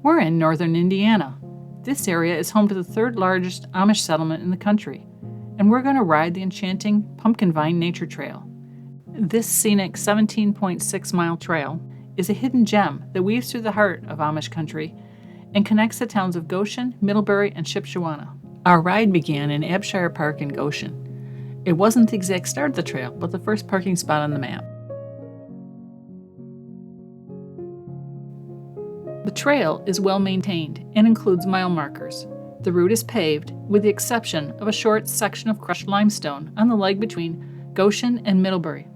We're in northern Indiana. This area is home to the third largest Amish settlement in the country, and we're going to ride the enchanting Pumpkinvine Nature Trail. This scenic 17.6-mile trail is a hidden gem that weaves through the heart of Amish country and connects the towns of Goshen, Middlebury, and Shipshewana. Our ride began in Abshire Park in Goshen. It wasn't the exact start of the trail, but the first parking spot on the map. The trail is well maintained and includes mile markers. The route is paved, with the exception of a short section of crushed limestone on the leg between Goshen and Middlebury.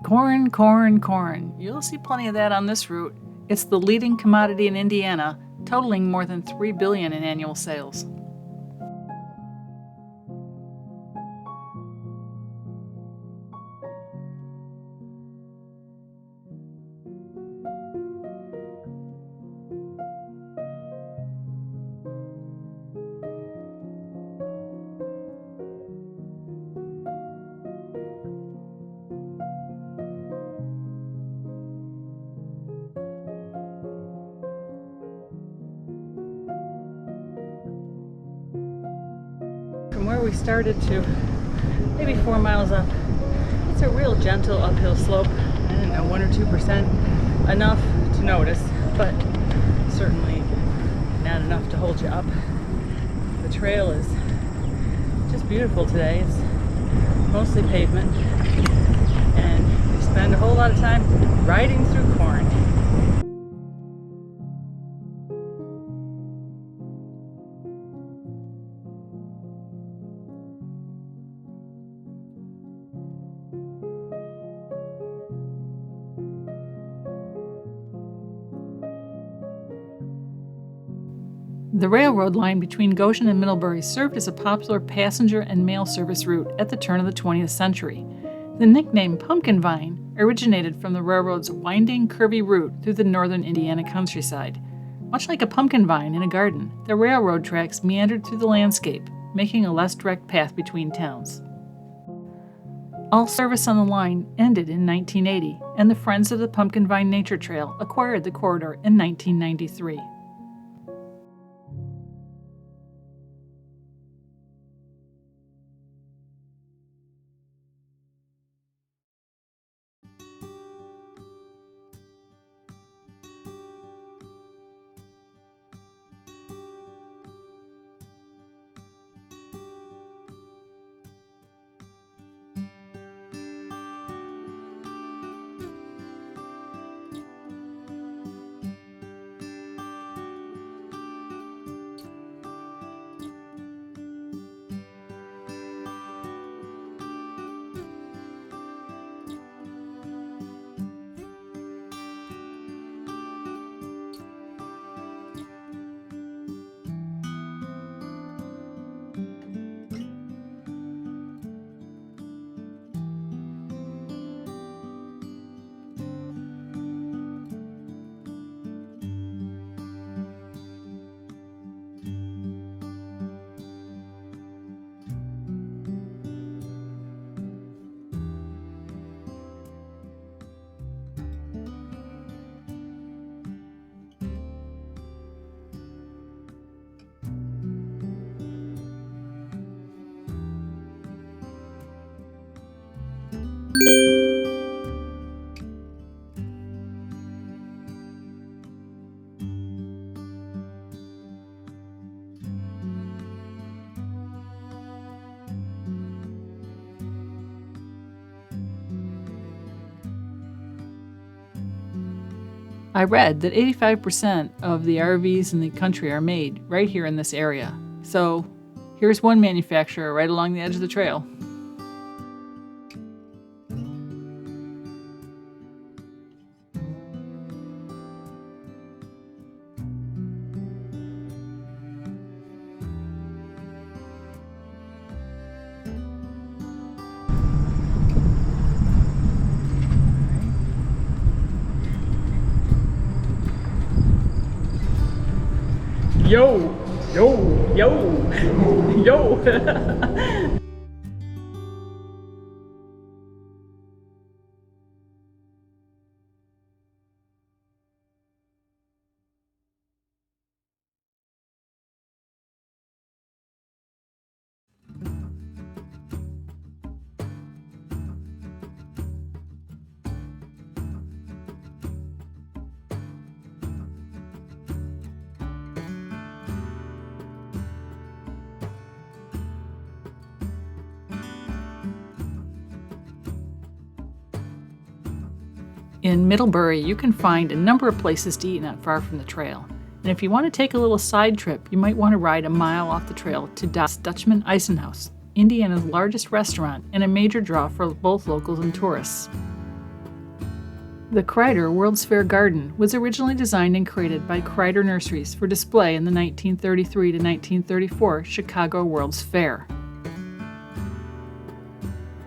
Corn, corn, corn. You'll see plenty of that on this route. It's the leading commodity in Indiana, totaling more than $3 billion in annual sales. From where we started to maybe 4 miles up, it's a real gentle uphill slope. I don't know, 1 or 2% enough to notice, but certainly not enough to hold you up. The trail is just beautiful today. It's mostly pavement, and we spend a whole lot of time riding through corn. The railroad line between Goshen and Middlebury served as a popular passenger and mail service route at the turn of the 20th century. The nickname Pumpkinvine originated from the railroad's winding, curvy route through the northern Indiana countryside. Much like a pumpkin vine in a garden, the railroad tracks meandered through the landscape, making a less direct path between towns. All service on the line ended in 1980, and the Friends of the Pumpkinvine Nature Trail acquired the corridor in 1993. I read that 85% of the RVs in the country are made right here in this area. So here's one manufacturer right along the edge of the trail. Yo, yo, yo, yo. In Middlebury, you can find a number of places to eat not far from the trail. And if you want to take a little side trip, you might want to ride a mile off the trail to Das Dutchman Eisenhaus, Indiana's largest restaurant and a major draw for both locals and tourists. The Krider World's Fair Garden was originally designed and created by Krider Nurseries for display in the 1933 to 1934 Chicago World's Fair.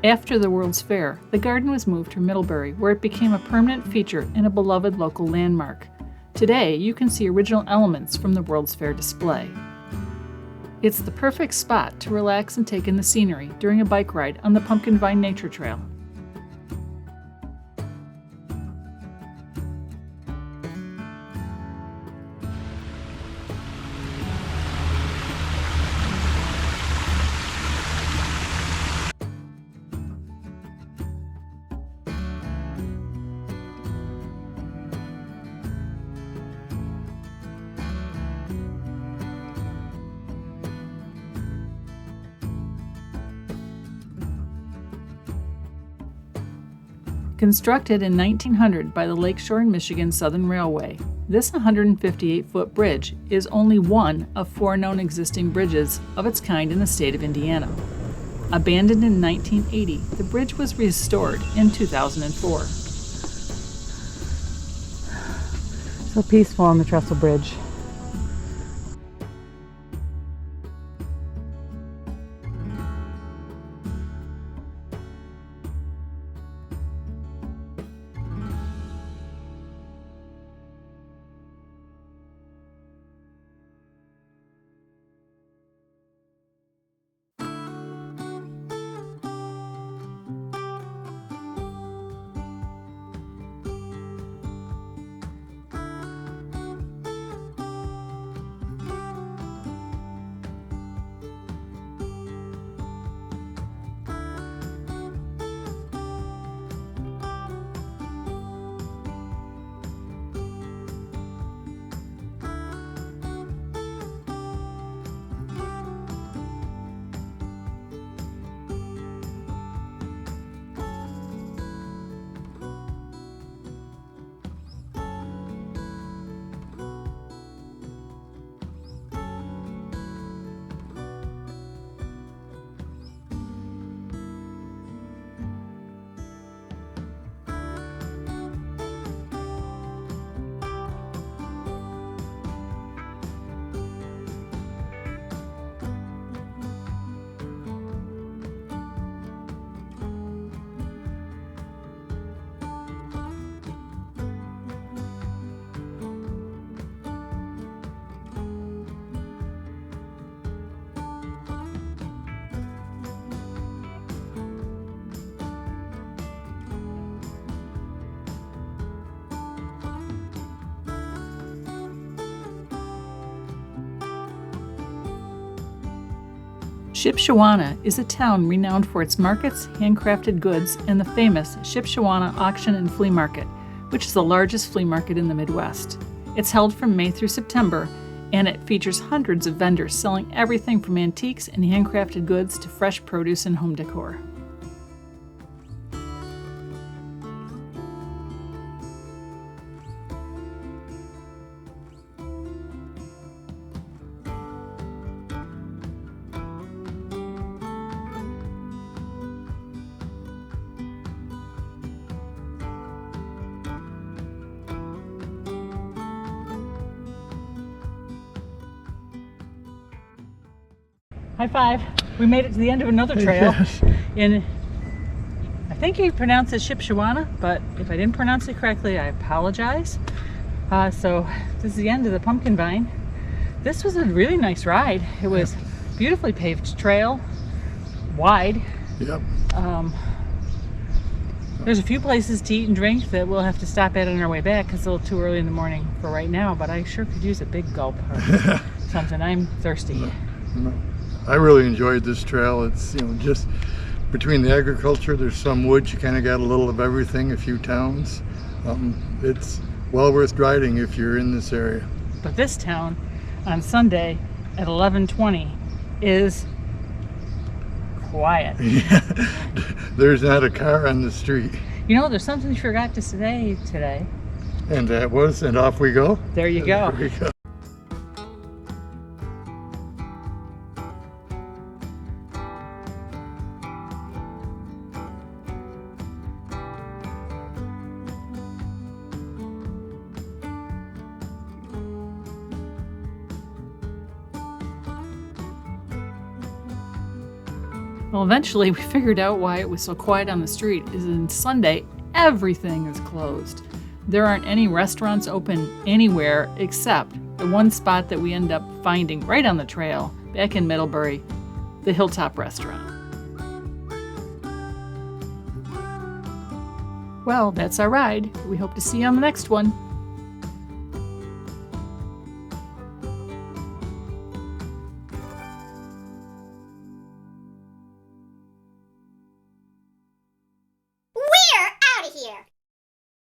After the World's Fair, the garden was moved to Middlebury, where it became a permanent feature and a beloved local landmark. Today, you can see original elements from the World's Fair display. It's the perfect spot to relax and take in the scenery during a bike ride on the Pumpkinvine Nature Trail. Constructed in 1900 by the Lakeshore and Michigan Southern Railway, this 158-foot bridge is only one of 4 known existing bridges of its kind in the state of Indiana. Abandoned in 1980, the bridge was restored in 2004. So peaceful on the Trestle Bridge. Shipshewana is a town renowned for its markets, handcrafted goods, and the famous Shipshewana Auction and Flea Market, which is the largest flea market in the Midwest. It's held from May through September, and it features hundreds of vendors selling everything from antiques and handcrafted goods to fresh produce and home decor. High five. We made it to the end of another trail. Yes. In, I think you pronounce it Shipshewana, but if I didn't pronounce it correctly, I apologize. So this is the end of the Pumpkinvine. This was a really nice ride. It was beautifully paved trail, wide. Yep. There's a few places to eat and drink that we'll have to stop at on our way back because it's a little too early in the morning for right now, but I sure could use a big gulp or something. I'm thirsty. No. I really enjoyed this trail. It's, just between the agriculture, there's some woods, you kind of got a little of everything, a few towns. It's well worth riding if you're in this area. But this town on Sunday at 11:20 is quiet. Yeah. There's not a car on the street. There's something you forgot to say today. And that was, and off we go. There you go. There we go. Well, eventually we figured out why it was so quiet on the street. Is on Sunday, everything is closed. There aren't any restaurants open anywhere except the one spot that we end up finding right on the trail back in Middlebury, the Hilltop Restaurant. Well, that's our ride. We hope to see you on the next one.